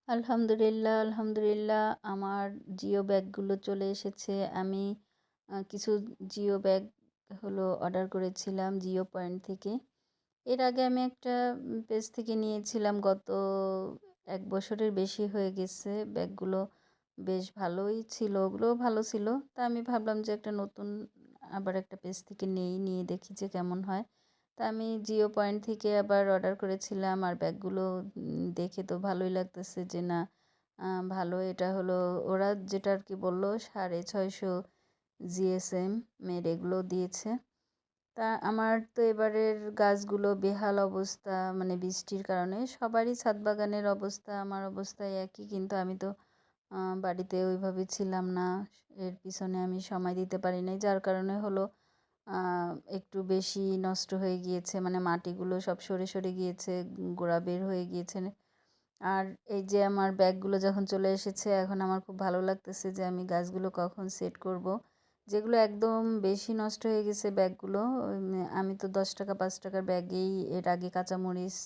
আলহামদুলিল্লাহ, আলহামদুলিল্লাহ। আমার জিও ব্যাগগুলো চলে এসেছে। আমি কিছু জিও ব্যাগ অর্ডার করেছিলাম জিও পয়েন্ট থেকে। এর আগে আমি একটা পেজ থেকে নিয়েছিলাম, গত ১ বছরের বেশি হয়ে গেছে। ব্যাগগুলো বেশ ভালোই ছিল, ওগুলোও ভালো ছিল। তা আমি ভাবলাম যে একটা নতুন আবার একটা পেজ থেকে নিয়ে দেখি যে কেমন হয়। তা আমি জিও পয়েন্ট থেকে আবার অর্ডার করেছিলাম, আর ব্যাগগুলো দেখে তো ভালোই লাগতেছে যে না, ভালো। এটা ওরা যেটা আর কি বললো 650 জিএসএম এর এগুলো দিয়েছে। তা আমার তো এবারের গাছগুলো বেহাল অবস্থা, মানে বৃষ্টির কারণে সবারই ছাদ বাগানের অবস্থা, আমার অবস্থায় একই। কিন্তু আমি তো বাড়িতে ওইভাবে ছিলাম না, এর পিছনে আমি সময় দিতে পারি নাই, যার কারণে একটু বেশি নষ্ট হয়ে গিয়েছে, মানে মাটিগুলো সব সরে সরে গিয়েছে, গোড়া বের হয়ে গিয়েছে। আর এই যে আমার ব্যাগগুলো যখন চলে এসেছে, এখন আমার খুব ভালো লাগতেছে যে আমি গাছগুলো কখন সেট করব। যেগুলো একদম বেশি নষ্ট হয়ে গেছে ব্যাগগুলো, আমি তো 10 টাকা 5 টাকার ব্যাগেই এর আগে কাঁচামরিচ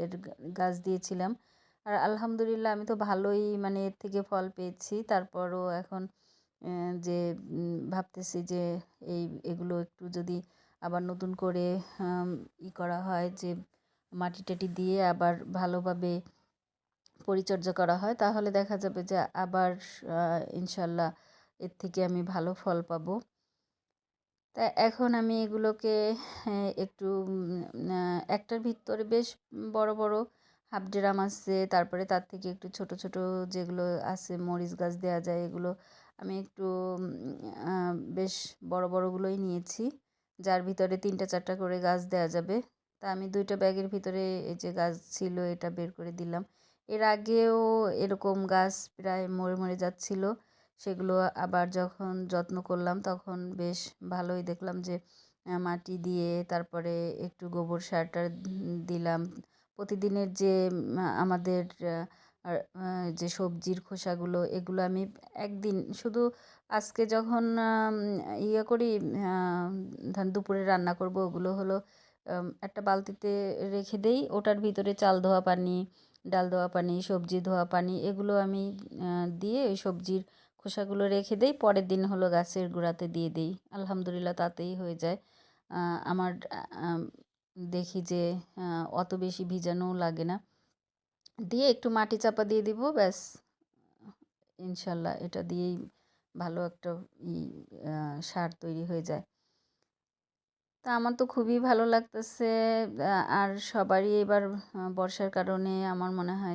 এর গাছ দিয়েছিলাম। আর আলহামদুলিল্লাহ আমি তো ভালোই, মানে এর থেকে ফল পেয়েছি। তারপরও এখন যে ভাবতেছি যে এগুলো একটু যদি আবার নতুন করে করা হয়, যে মাটি টাটি দিয়ে আবার ভালোভাবে পরিচর্যা করা হয়, তাহলে দেখা যাবে যে আবার ইনশাল্লাহ এর থেকে আমি ভালো ফল পাবো। তা এখন আমি এগুলোকে একটু একটার ভিতরে বেশ বড় বড় হাফ ড্রাম আছে, তারপরে তার থেকে একটু ছোট ছোট যেগুলো আছে মরিচ গাছ দেওয়া যায়, এগুলো আমি একটু বেশ বড় বড়গুলোই নিয়েছি, যার ভিতরে 3টা 4টা করে গাছ দেওয়া যাবে। তা আমি 2টা ব্যাগের ভিতরে এই যে গাছ ছিল এটা বের করে দিলাম। এর আগেও এরকম গাছ প্রায় মরে মরে যাচ্ছিল, সেগুলো আবার যখন যত্ন করলাম তখন বেশ ভালোই দেখলাম যে মাটি দিয়ে, তারপরে একটু গোবর সারটা দিলাম। প্রতিদিনের যে আমাদের যে সবজির খোসাগুলো, এগুলো আমি একদিন শুধু, আজকে যখন করি, দুপুরে রান্না করব, ওগুলো একটা বালতিতে রেখে দেই, ওটার ভিতরে চাল ধোয়া পানি, ডাল ধোয়া পানি, সবজি ধোয়া পানি, এগুলো আমি দিয়ে ওই সবজির খোসাগুলো রেখে দেই, পরের দিন গাছের গোড়াতে দিয়ে দিই। আলহামদুলিল্লাহ তাতেই হয়ে যায়। আমার দেখি যে অত বেশি ভিজানোও লাগে না, দিয়ে একটু মাটি চাপা দিয়ে দিব, ব্যাস ইনশাল্লাহ এটা দিয়েই ভালো একটা সার তৈরি হয়ে যায়। তা আমার তো খুবই ভালো লাগতেছে। আর সবারই এবার বর্ষার কারণে আমার মনে হয়